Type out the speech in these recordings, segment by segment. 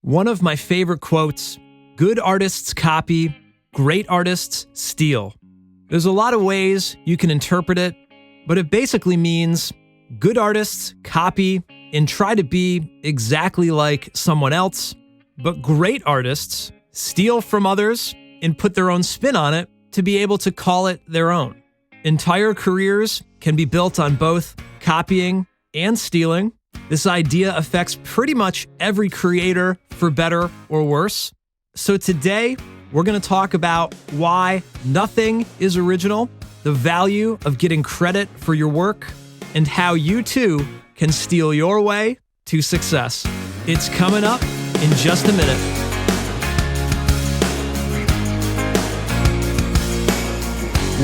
One of my favorite quotes: good artists copy, great artists steal. There's a lot of ways you can interpret it, but it basically means good artists copy and try to be exactly like someone else, but great artists steal from others and put their own spin on it to be able to call it their own. Entire careers can be built on both copying and stealing. This idea affects pretty much every creator, for better or worse. So today, we're going to talk about why nothing is original, the value of getting credit for your work, and how you too can steal your way to success. It's coming up in just a minute.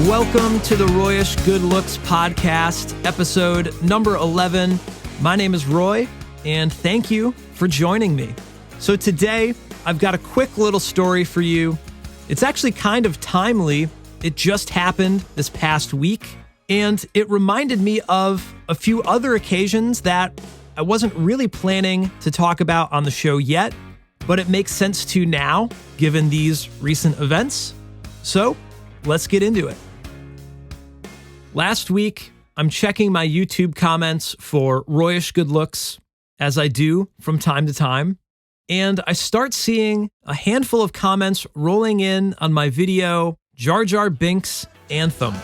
Welcome to the Royish Good Looks podcast, episode number 11. My name is Roy, and thank you for joining me. So today, I've got a quick little story for you. It's actually kind of timely. It just happened this past week, and it reminded me of a few other occasions that I wasn't really planning to talk about on the show yet, but it makes sense to now, given these recent events. So let's get into it. Last week, I'm checking my YouTube comments for Royish Good Looks, as I do from time to time, and I start seeing a handful of comments rolling in on my video, Jar Jar Binks Anthem.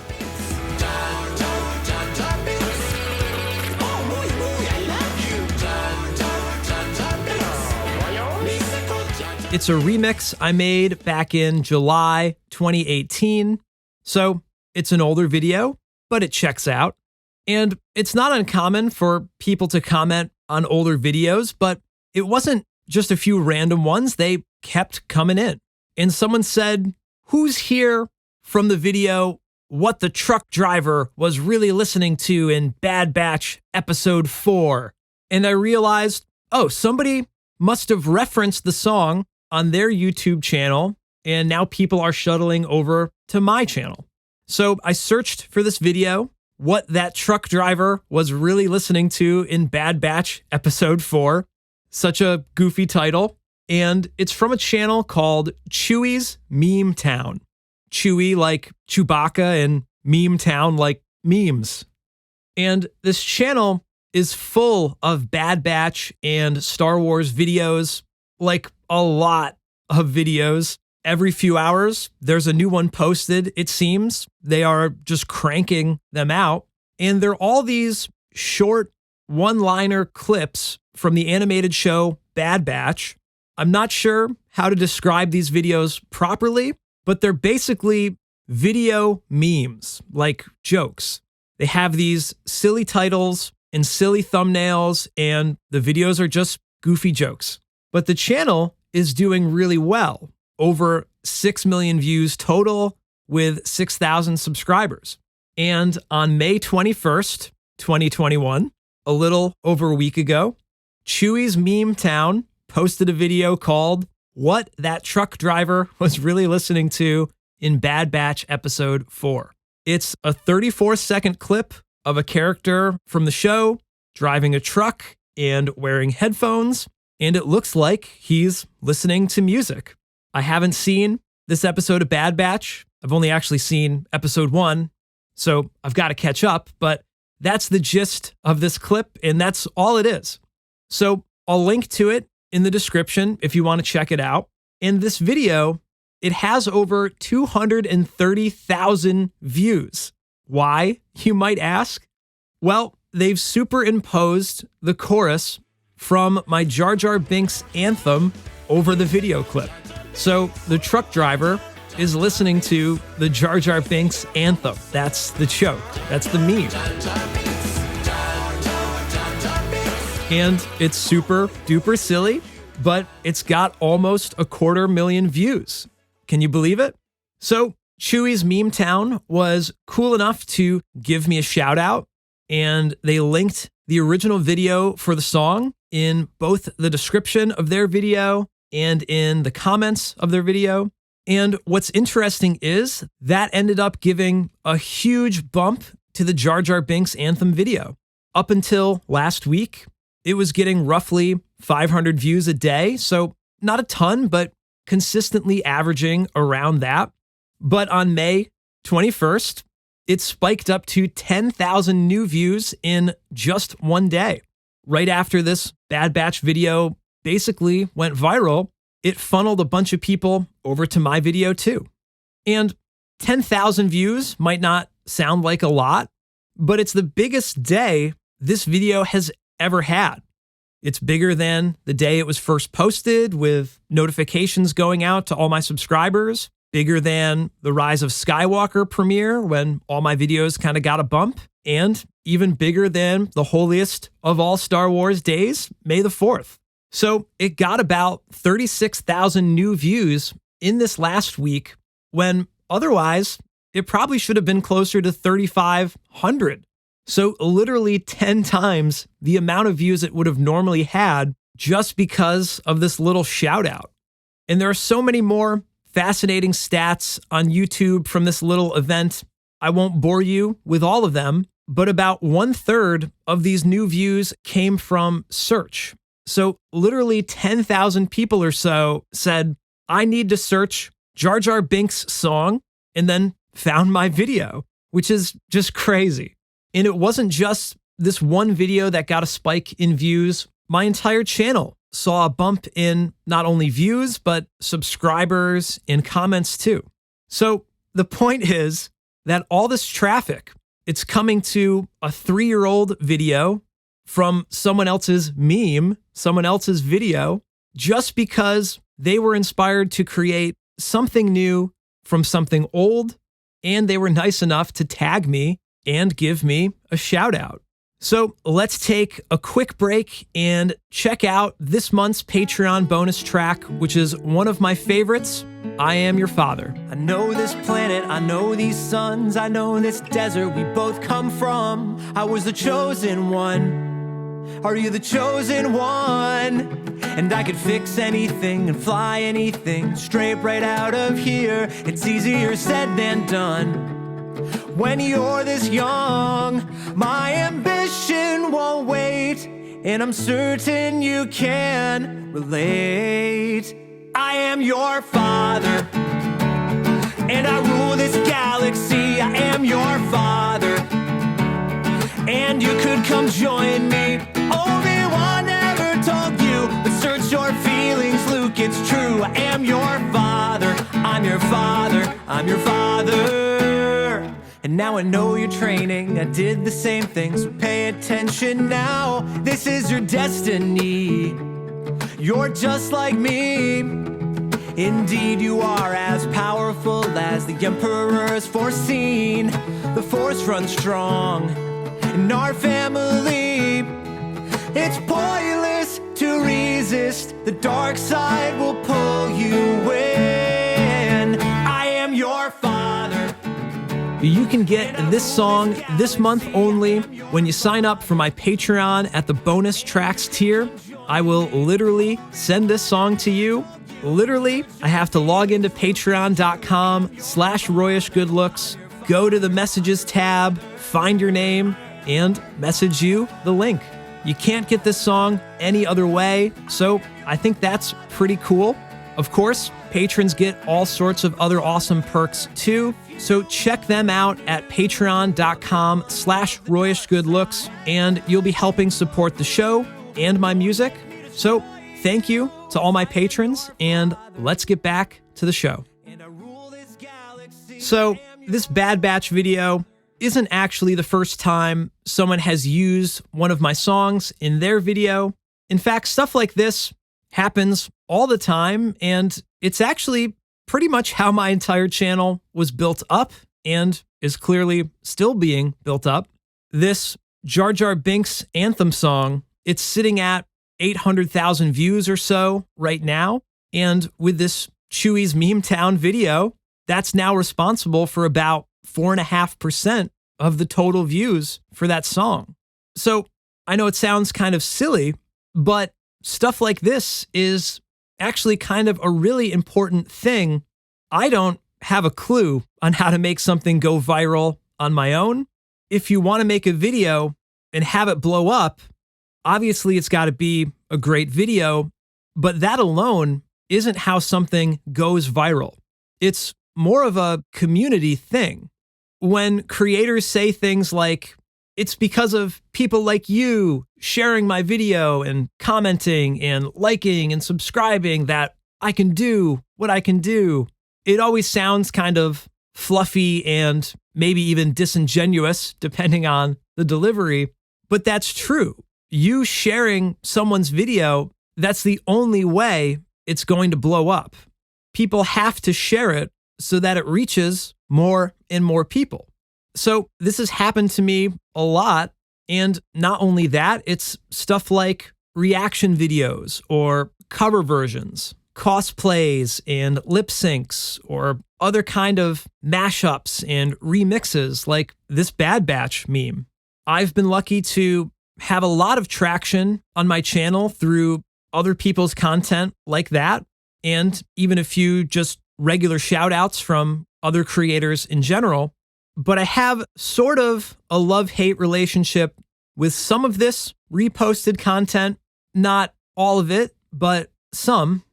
It's a remix I made back in July 2018, so it's an older video, but it checks out. And it's not uncommon for people to comment on older videos, but it wasn't just a few random ones. They kept coming in. And someone said, "Who's here from the video What the Truck Driver Was Really Listening to in Bad Batch Episode 4? And I realized, oh, somebody must have referenced the song on their YouTube channel, and now people are shuttling over to my channel. So I searched for this video, What That Truck Driver Was Really Listening to in Bad Batch Episode 4. Such a goofy title. And it's from a channel called Chewie's Meme Town. Chewie like Chewbacca and Meme Town like memes. And this channel is full of Bad Batch and Star Wars videos, like a lot of videos. Every few hours, there's a new one posted, it seems. They are just cranking them out. And they're all these short one-liner clips from the animated show Bad Batch. I'm not sure how to describe these videos properly, but they're basically video memes, like jokes. They have these silly titles and silly thumbnails, and the videos are just goofy jokes. But the channel is doing really well. Over 6 million views total with 6,000 subscribers. And on May 21st, 2021, a little over a week ago, Chewie's Meme Town posted a video called What That Truck Driver Was Really Listening to in Bad Batch Episode 4. It's a 34-second clip of a character from the show driving a truck and wearing headphones, and it looks like he's listening to music. I haven't seen this episode of Bad Batch. I've only actually seen episode 1, so I've got to catch up, but that's the gist of this clip, and that's all it is. So I'll link to it in the description if you want to check it out. In this video, it has over 230,000 views. Why, you might ask? Well, they've superimposed the chorus from my Jar Jar Binks Anthem over the video clip. So the truck driver is listening to the Jar Jar Binks Anthem. That's the joke. That's the meme. And it's super duper silly, but it's got almost 250,000 views. Can you believe it? So Chewie's Meme Town was cool enough to give me a shout out, and they linked the original video for the song in both the description of their video and in the comments of their video. And what's interesting is that ended up giving a huge bump to the Jar Jar Binks Anthem video. Up until last week, it was getting roughly 500 views a day. So not a ton, but consistently averaging around that. But on May 21st, it spiked up to 10,000 new views in just one day. Right after this Bad Batch video basically went viral, it funneled a bunch of people over to my video too. And 10,000 views might not sound like a lot, but it's the biggest day this video has ever had. It's bigger than the day it was first posted, with notifications going out to all my subscribers, bigger than the Rise of Skywalker premiere when all my videos kind of got a bump, and even bigger than the holiest of all Star Wars days, May the 4th. So it got about 36,000 new views in this last week, when otherwise it probably should have been closer to 3,500. So literally 10 times the amount of views it would have normally had, just because of this little shout out. And there are so many more fascinating stats on YouTube from this little event. I won't bore you with all of them, but about 1/3 of these new views came from search. So literally 10,000 people or so said, I need to search Jar Jar Binks' song, and then found my video, which is just crazy. And it wasn't just this one video that got a spike in views. My entire channel saw a bump in not only views, but subscribers and comments too. So the point is that all this traffic, it's coming to a 3-year-old video from someone else's meme, someone else's video, just because they were inspired to create something new from something old, and they were nice enough to tag me and give me a shout out. So let's take a quick break and check out this month's Patreon bonus track, which is one of my favorites, I Am Your Father. I know this planet, I know these suns, I know this desert we both come from. I was the chosen one. Are you the chosen one? And I could fix anything and fly anything straight right out of here. It's easier said than done when you're this young. My ambition won't wait, and I'm certain you can relate. I am your father, and I rule this galaxy. I am your father, and you could come join me. Obi-Wan never told you, but search your feelings, Luke, it's true. I am your father, I'm your father, I'm your father. And now I know you're training, I did the same thing, so pay attention now. This is your destiny, you're just like me. Indeed you are as powerful as the Emperor has foreseen. The Force runs strong in our family. It's pointless to resist, the dark side will pull you in. I am your father. You can get this song this month only when you sign up for my Patreon at the bonus tracks tier. I will literally send this song to you. Literally, I have to log into patreon.com/Royish Good Looks, go to the messages tab, find your name, and message you the link. You can't get this song any other way, so I think that's pretty cool. Of course, patrons get all sorts of other awesome perks too, so check them out at patreon.com/Royish Good Looks, and you'll be helping support the show and my music. So thank you to all my patrons, and let's get back to the show. So this Bad Batch video isn't actually the first time someone has used one of my songs in their video. In fact, stuff like this happens all the time, and it's actually pretty much how my entire channel was built up and is clearly still being built up. This Jar Jar Binks anthem song, it's sitting at 800,000 views or so right now, and with this Chewie's Meme Town video, that's now responsible for about 4.5% of the total views for that song. So I know it sounds kind of silly, but stuff like this is actually kind of a really important thing. I don't have a clue on how to make something go viral on my own. If you want to make a video and have it blow up, obviously it's got to be a great video, but that alone isn't how something goes viral. It's more of a community thing. When creators say things like, it's because of people like you sharing my video and commenting and liking and subscribing that I can do what I can do, it always sounds kind of fluffy and maybe even disingenuous, depending on the delivery. But that's true. You sharing someone's video, that's the only way it's going to blow up. People have to share it so that it reaches more and more people. So this has happened to me a lot. And not only that, it's stuff like reaction videos or cover versions, cosplays and lip syncs, or other kind of mashups and remixes like this Bad Batch meme. I've been lucky to have a lot of traction on my channel through other people's content like that, and even a few just regular shout outs from other creators in general. But I have sort of a love-hate relationship with some of this reposted content, not all of it, but some.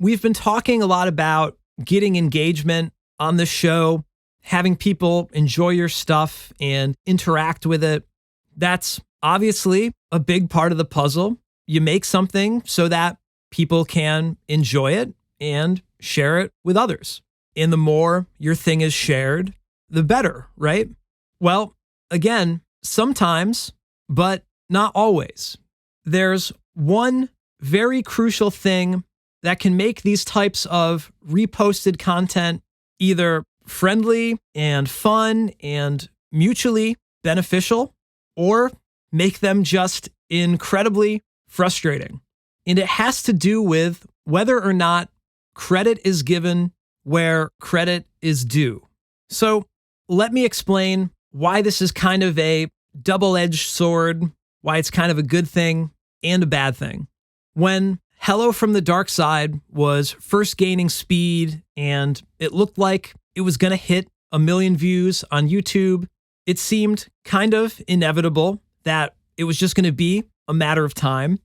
We've been talking a lot about getting engagement on the show, having people enjoy your stuff and interact with it. That's obviously a big part of the puzzle. You make something so that people can enjoy it and share it with others. And the more your thing is shared, the better, right? Well, again, sometimes, but not always. There's one very crucial thing that can make these types of reposted content either friendly and fun and mutually beneficial, or make them just incredibly frustrating. And it has to do with whether or not credit is given where credit is due. So let me explain why this is kind of a double-edged sword, why it's kind of a good thing and a bad thing. When Hello from the Dark Side was first gaining speed and it looked like it was going to hit 1 million views on YouTube, it seemed kind of inevitable that it was just going to be a matter of time.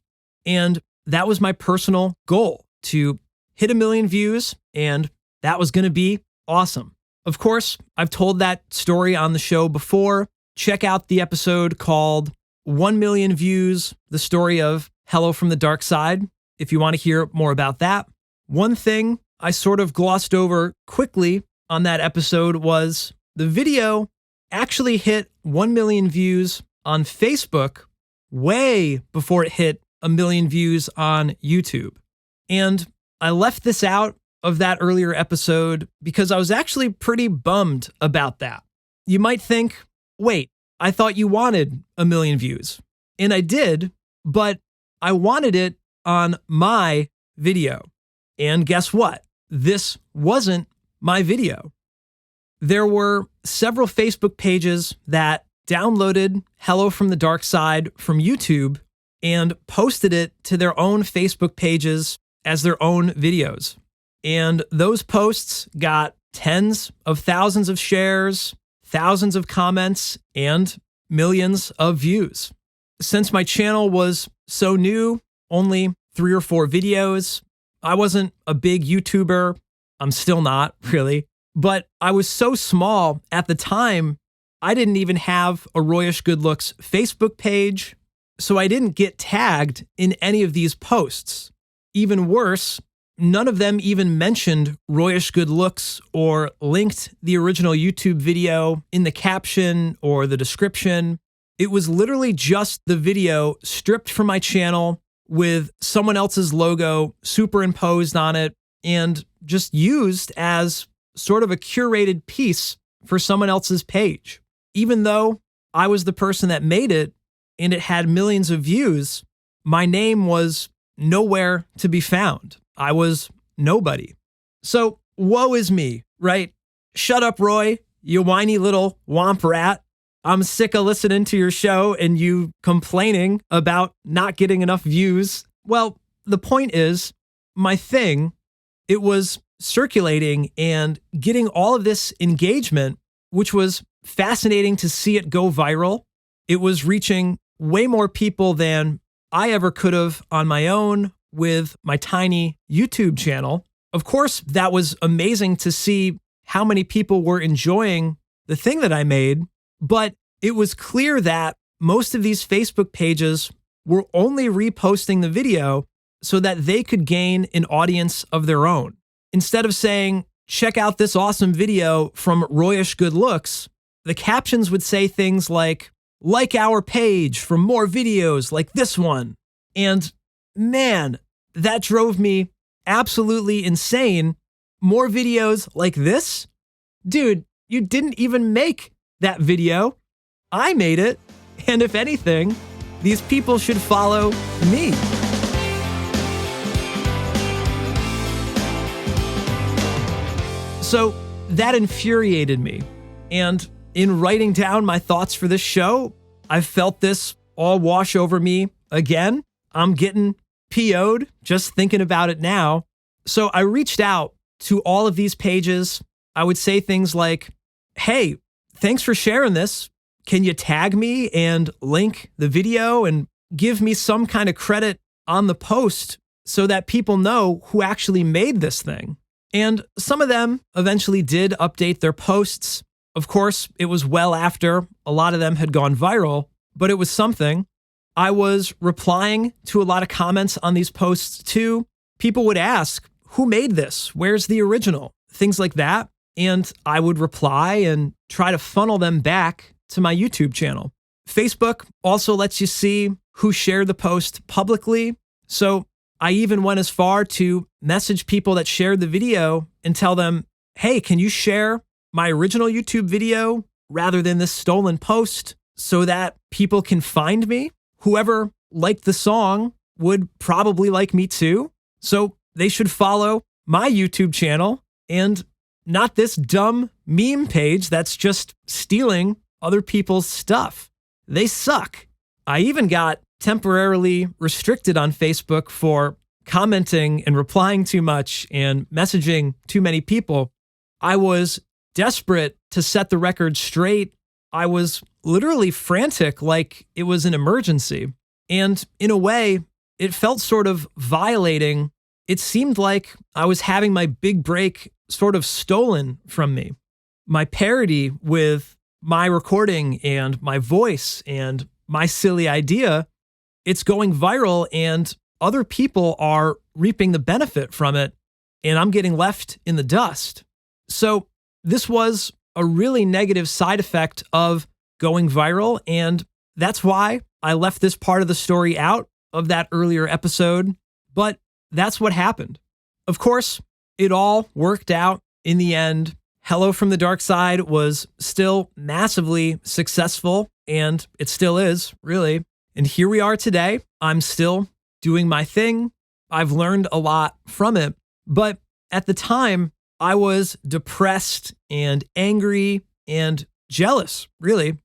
And that was my personal goal, to hit 1 million views, and that was going to be awesome. Of course, I've told that story on the show before. Check out the episode called 1 Million Views, the story of Hello from the Dark Side, if you want to hear more about that. One thing I sort of glossed over quickly on that episode was the video actually hit 1 million views on Facebook way before it hit 1 million views on YouTube. And I left this out of that earlier episode because I was actually pretty bummed about that. You might think, wait, I thought you wanted 1 million views. And I did, but I wanted it on my video. And guess what? This wasn't my video. There were several Facebook pages that downloaded Hello from the Dark Side from YouTube and posted it to their own Facebook pages as their own videos. And those posts got tens of thousands of shares, thousands of comments, and millions of views. Since my channel was so new, only 3 or 4 videos, I wasn't a big YouTuber. I'm still not, really. But I was so small at the time, I didn't even have a Royish Good Looks Facebook page, so I didn't get tagged in any of these posts. Even worse, none of them even mentioned Royish Good Looks or linked the original YouTube video in the caption or the description. It was literally just the video stripped from my channel with someone else's logo superimposed on it and just used as sort of a curated piece for someone else's page. Even though I was the person that made it and it had millions of views, my name was nowhere to be found. I was nobody. So woe is me, right? Shut up, Roy, you whiny little womp rat. I'm sick of listening to your show and you complaining about not getting enough views. Well, the point is, my thing, it was circulating and getting all of this engagement, which was fascinating to see it go viral. It was reaching way more people than I ever could have on my own with my tiny YouTube channel. Of course, that was amazing to see how many people were enjoying the thing that I made, but it was clear that most of these Facebook pages were only reposting the video so that they could gain an audience of their own. Instead of saying, check out this awesome video from Royish Good Looks, the captions would say things like our page for more videos like this one. And man, that drove me absolutely insane. More videos like this? Dude, you didn't even make that video. I made it. And if anything, these people should follow me. So that infuriated me. And in writing down my thoughts for this show, I felt this all wash over me again. I'm getting PO'd just thinking about it now. So I reached out to all of these pages. I would say things like, hey, thanks for sharing this. Can you tag me and link the video and give me some kind of credit on the post so that people know who actually made this thing? And some of them eventually did update their posts. Of course, it was well after a lot of them had gone viral, but it was something. I was replying to a lot of comments on these posts too. People would ask, who made this? Where's the original? Things like that. And I would reply and try to funnel them back to my YouTube channel. Facebook also lets you see who shared the post publicly. So I even went as far to message people that shared the video and tell them, hey, can you share my original YouTube video rather than this stolen post so that people can find me? Whoever liked the song would probably like me too. So they should follow my YouTube channel and not this dumb meme page that's just stealing other people's stuff. They suck. I even got temporarily restricted on Facebook for commenting and replying too much and messaging too many people. I was desperate to set the record straight. I was literally frantic, like it was an emergency. And in a way, it felt sort of violating. It seemed like I was having my big break sort of stolen from me. My parody with my recording and my voice and my silly idea, it's going viral and other people are reaping the benefit from it, and I'm getting left in the dust. So this was a really negative side effect of going viral, and that's why I left this part of the story out of that earlier episode, but that's what happened. Of course, it all worked out in the end. Hello from the Dark Side was still massively successful, and it still is, really. And here we are today. I'm still doing my thing. I've learned a lot from it, but at the time, I was depressed and angry and jealous, really.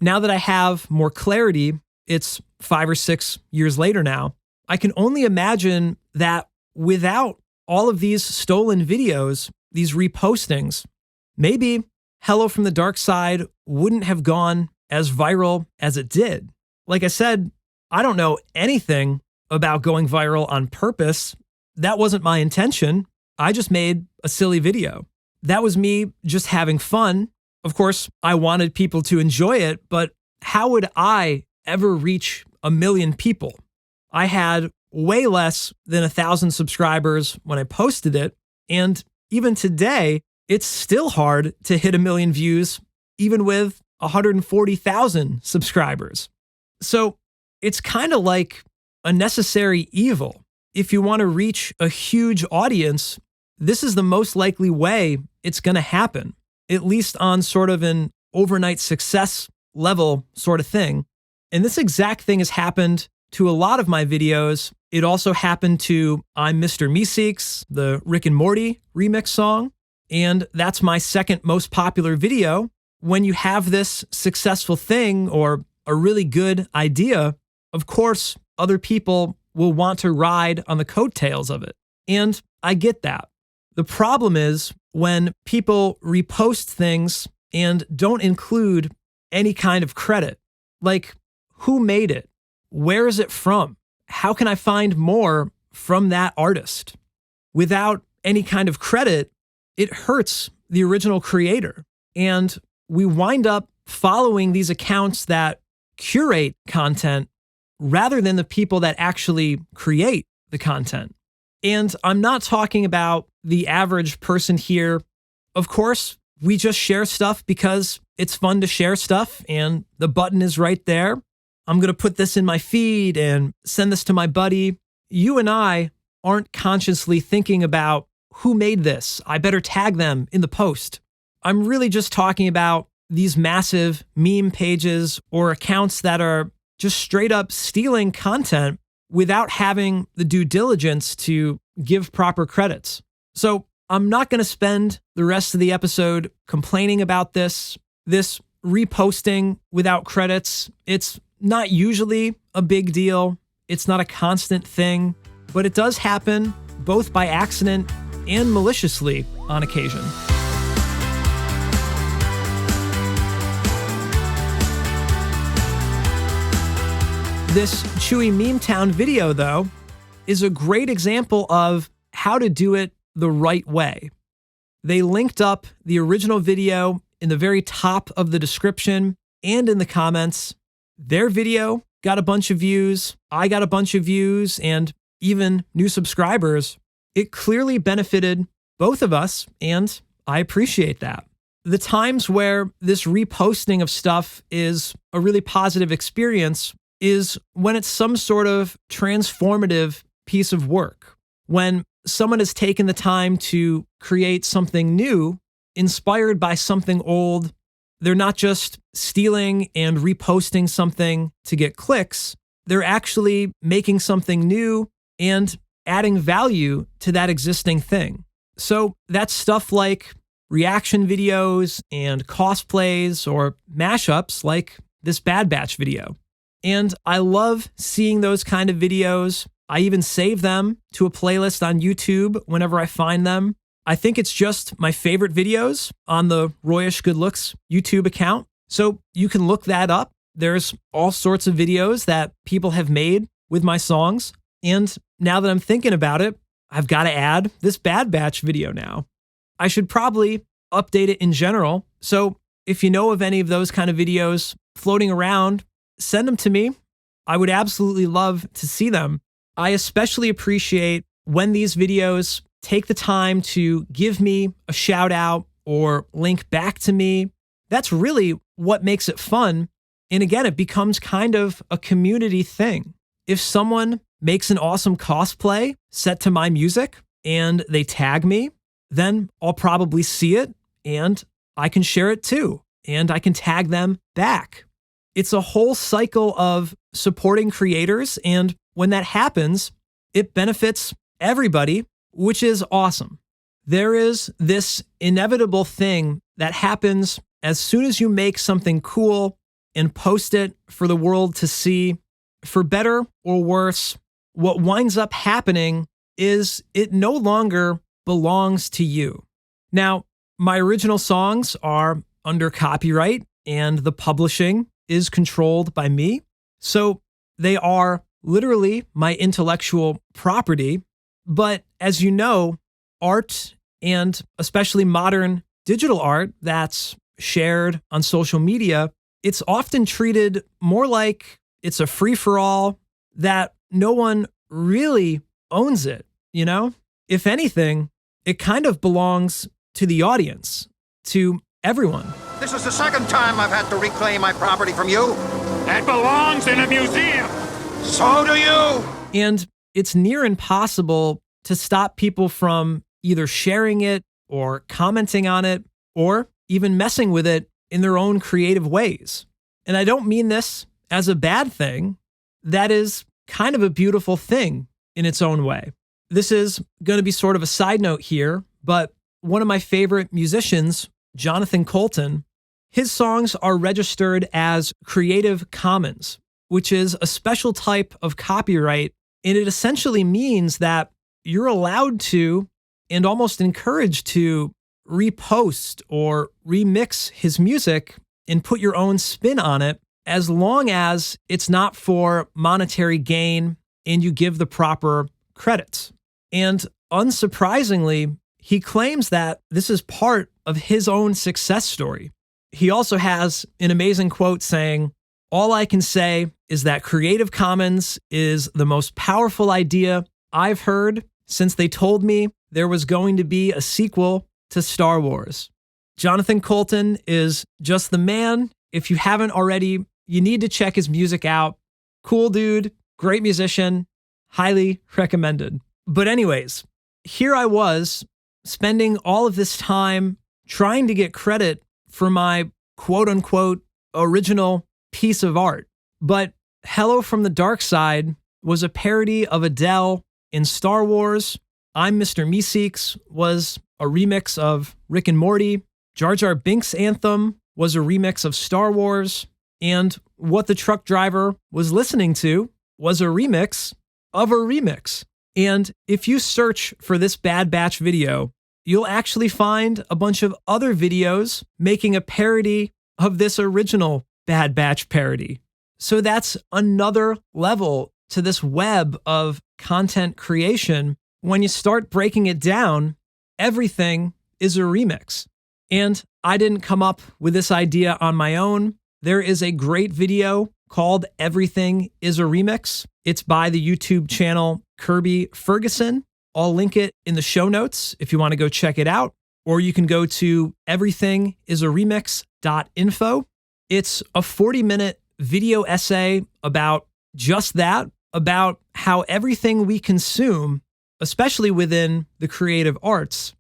Now that I have more clarity, it's 5 or 6 years later now, I can only imagine that without all of these stolen videos, these repostings, maybe Hello from the Dark Side wouldn't have gone as viral as it did. Like I said, I don't know anything about going viral on purpose. That wasn't my intention. I just made a silly video. That was me just having fun. Of course, I wanted people to enjoy it, but how would I ever reach 1 million people? I had way less than 1,000 subscribers when I posted it. And even today, it's still hard to hit 1 million views, even with 140,000 subscribers. So it's kind of like a necessary evil. If you want to reach a huge audience, this is the most likely way it's going to happen, at least on sort of an overnight success level sort of thing. And this exact thing has happened to a lot of my videos. It also happened to I'm Mr. Meeseeks, the Rick and Morty remix song. And that's my second most popular video. When you have this successful thing or a really good idea, of course, other people will want to ride on the coattails of it. And I get that. The problem is when people repost things and don't include any kind of credit. Like, who made it? Where is it from? How can I find more from that artist. Without any kind of credit, it hurts the original creator. And we wind up following these accounts that curate content rather than the people that actually create the content. And I'm not talking about the average person here. Of course, we just share stuff because it's fun to share stuff and the button is right there. I'm going to put this in my feed and send this to my buddy. You and I aren't consciously thinking about who made this. I better tag them in the post. I'm really just talking about these massive meme pages or accounts that are just straight up stealing content without having the due diligence to give proper credits. So I'm not going to spend the rest of the episode complaining about this reposting without credits. It's not usually a big deal. It's not a constant thing, but it does happen both by accident and maliciously on occasion. This Chewie Meme Town video, though, is a great example of how to do it the right way. They linked up the original video in the very top of the description and in the comments. Their video got a bunch of views. I got a bunch of views and even new subscribers. It clearly benefited both of us, and I appreciate that. The times where this reposting of stuff is a really positive experience is when it's some sort of transformative piece of work. When someone has taken the time to create something new, inspired by something old. They're not just stealing and reposting something to get clicks. They're actually making something new and adding value to that existing thing. So that's stuff like reaction videos and cosplays or mashups like this Bad Batch video. And I love seeing those kind of videos. I even save them to a playlist on YouTube whenever I find them. I think it's just my favorite videos on the Royish Good Looks YouTube account. So you can look that up. There's all sorts of videos that people have made with my songs. And now that I'm thinking about it, I've got to add this Bad Batch video now. I should probably update it in general. So if you know of any of those kind of videos floating around, send them to me. I would absolutely love to see them. I especially appreciate when these videos take the time to give me a shout out or link back to me. That's really what makes it fun. And again, it becomes kind of a community thing. If someone makes an awesome cosplay set to my music and they tag me, then I'll probably see it and I can share it too. And I can tag them back. It's a whole cycle of supporting creators. And when that happens, it benefits everybody, which is awesome. There is this inevitable thing that happens as soon as you make something cool and post it for the world to see. For better or worse, what winds up happening is it no longer belongs to you. Now, my original songs are under copyright and the publishing is controlled by me. So they are literally my intellectual property. But as you know, art and especially modern digital art that's shared on social media, it's often treated more like it's a free-for-all, that no one really owns it, you know? If anything, it kind of belongs to the audience, to everyone. This is the second time I've had to reclaim my property from you. It belongs in a museum. So do you. And it's near impossible to stop people from either sharing it or commenting on it or even messing with it in their own creative ways. And I don't mean this as a bad thing. That is kind of a beautiful thing in its own way. This is going to be sort of a side note here, but one of my favorite musicians, Jonathan Colton, his songs are registered as Creative Commons, which is a special type of copyright. And it essentially means that you're allowed to and almost encouraged to repost or remix his music and put your own spin on it, as long as it's not for monetary gain and you give the proper credits. And unsurprisingly, he claims that this is part of his own success story. He also has an amazing quote saying, "All I can say is that Creative Commons is the most powerful idea I've heard since they told me there was going to be a sequel to Star Wars." Jonathan Coulton is just the man. If you haven't already, you need to check his music out. Cool dude, great musician, highly recommended. But anyways, here I was spending all of this time trying to get credit for my quote unquote original piece of art. But Hello from the Dark Side was a parody of Adele in Star Wars. I'm Mr. Meeseeks was a remix of Rick and Morty. Jar Jar Binks' Anthem was a remix of Star Wars. And What the Truck Driver Was Listening To was a remix of a remix. And if you search for this Bad Batch video, you'll actually find a bunch of other videos making a parody of this original Bad Batch parody. So that's another level to this web of content creation. When you start breaking it down, everything is a remix. And I didn't come up with this idea on my own. There is a great video called Everything is a Remix. It's by the YouTube channel Kirby Ferguson. I'll link it in the show notes if you want to go check it out. Or you can go to everythingisaremix.info. It's a 40-minute video essay about just that, about how everything we consume, especially within the creative arts,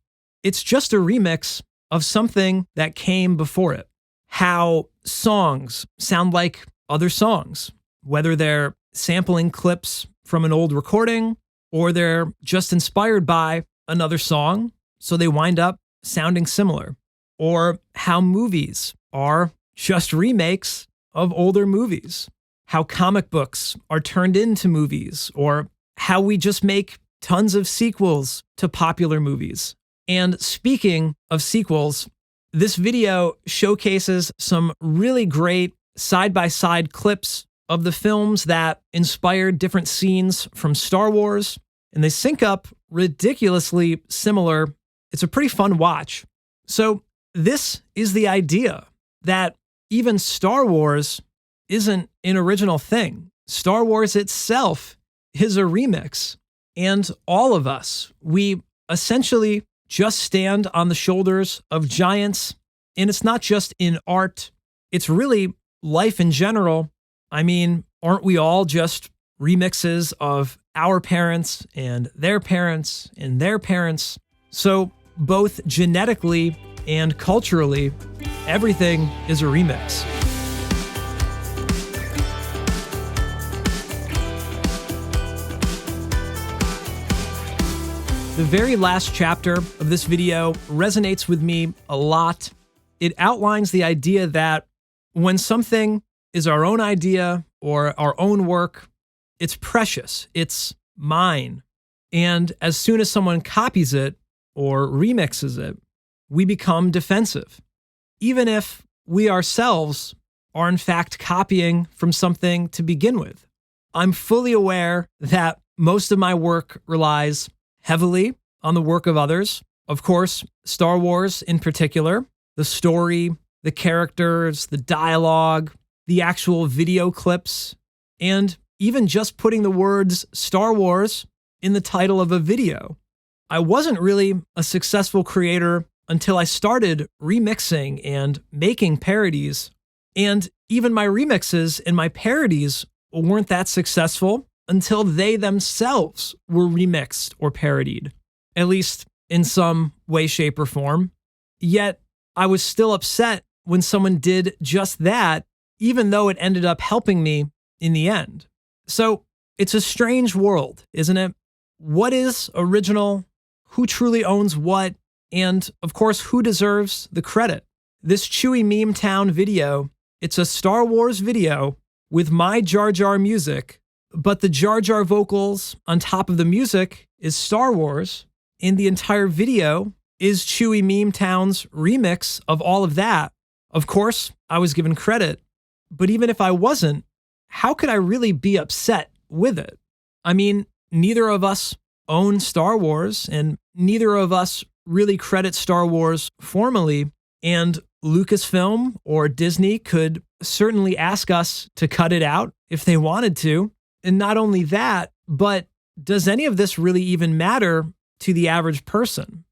it's just a remix of something that came before it. How songs sound like other songs, whether they're sampling clips from an old recording or they're just inspired by another song, so they wind up sounding similar. Or how movies are just remakes of older movies. How comic books are turned into movies, or how we just make tons of sequels to popular movies. And speaking of sequels, this video showcases some really great side-by-side clips of the films that inspired different scenes from Star Wars, and they sync up ridiculously similar. It's a pretty fun watch. So this is the idea that even Star Wars isn't an original thing. Star Wars itself is a remix. And all of us, we essentially just stand on the shoulders of giants. And it's not just in art, it's really life in general. I mean, aren't we all just remixes of our parents and their parents and their parents? So both genetically and culturally, everything is a remix. The very last chapter of this video resonates with me a lot. It outlines the idea that when something is our own idea or our own work, it's precious, it's mine. And as soon as someone copies it or remixes it, we become defensive, even if we ourselves are in fact copying from something to begin with. I'm fully aware that most of my work relies heavily on the work of others. Of course, Star Wars in particular, the story, the characters, the dialogue, the actual video clips, and even just putting the words Star Wars in the title of a video. I wasn't really a successful creator until I started remixing and making parodies. And even my remixes and my parodies weren't that successful until they themselves were remixed or parodied, at least in some way, shape, or form. Yet I was still upset when someone did just that, even though it ended up helping me in the end. So it's a strange world, isn't it? What is original? Who truly owns what? And of course, who deserves the credit? This Chewie Meme Town video, it's a Star Wars video with my Jar Jar music, but the Jar Jar vocals on top of the music is Star Wars, and the entire video is Chewie Meme Town's remix of all of that. Of course, I was given credit, but even if I wasn't, how could I really be upset with it? I mean, neither of us own Star Wars, and neither of us really credit Star Wars formally, and Lucasfilm or Disney could certainly ask us to cut it out if they wanted to. And not only that, but does any of this really even matter to the average person?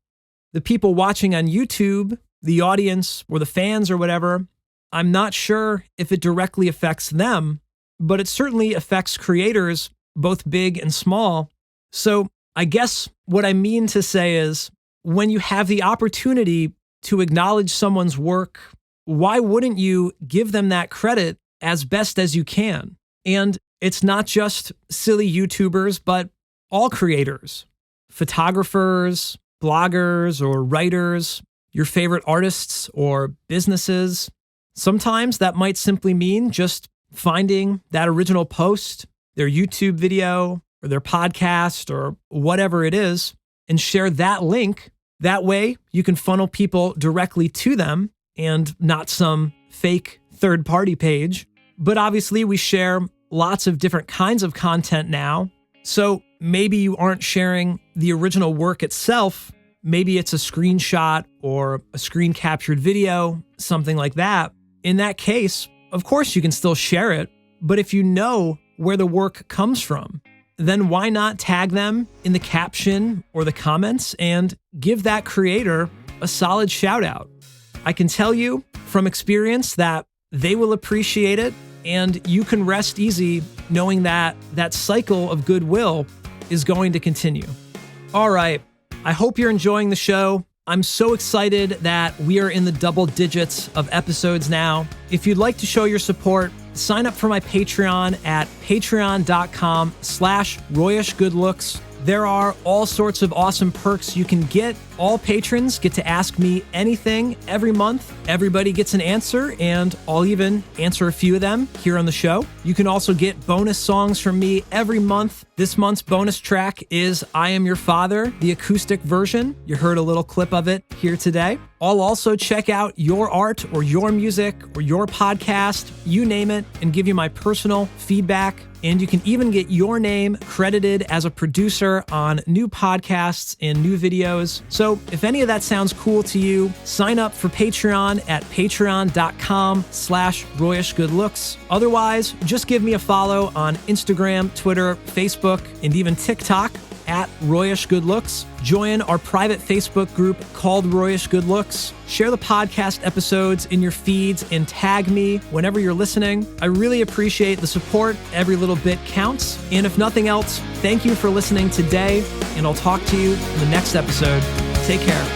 The people watching on YouTube, the audience or the fans or whatever, I'm not sure if it directly affects them, but it certainly affects creators, both big and small. So I guess what I mean to say is, when you have the opportunity to acknowledge someone's work, why wouldn't you give them that credit as best as you can? And it's not just silly YouTubers, but all creators, photographers, bloggers, or writers, your favorite artists or businesses. Sometimes that might simply mean just finding that original post, their YouTube video, or their podcast, or whatever it is, and share that link. That way you can funnel people directly to them and not some fake third-party page. But obviously we share lots of different kinds of content now. So maybe you aren't sharing the original work itself. Maybe it's a screenshot or a screen captured video, something like that. In that case, of course you can still share it. But if you know where the work comes from, then why not tag them in the caption or the comments and give that creator a solid shout out? I can tell you from experience that they will appreciate it, and you can rest easy knowing that that cycle of goodwill is going to continue. All right, I hope you're enjoying the show. I'm so excited that we are in the double digits of episodes now. If you'd like to show your support, sign up for my Patreon at patreon.com/Royish Good Looks. There are all sorts of awesome perks you can get. All patrons get to ask me anything every month. Everybody gets an answer, and I'll even answer a few of them here on the show. You can also get bonus songs from me every month. This month's bonus track is I Am Your Father, the acoustic version. You heard a little clip of it here today. I'll also check out your art or your music or your podcast, you name it, and give you my personal feedback. And you can even get your name credited as a producer on new podcasts and new videos. So if any of that sounds cool to you, sign up for Patreon at patreon.com/Royish Good Looks. Otherwise, just give me a follow on Instagram, Twitter, Facebook, and even TikTok at Royish Good Looks. Join our private Facebook group called Royish Good Looks. Share the podcast episodes in your feeds and tag me whenever you're listening. I really appreciate the support. Every little bit counts. And if nothing else, thank you for listening today, and I'll talk to you in the next episode. Take care.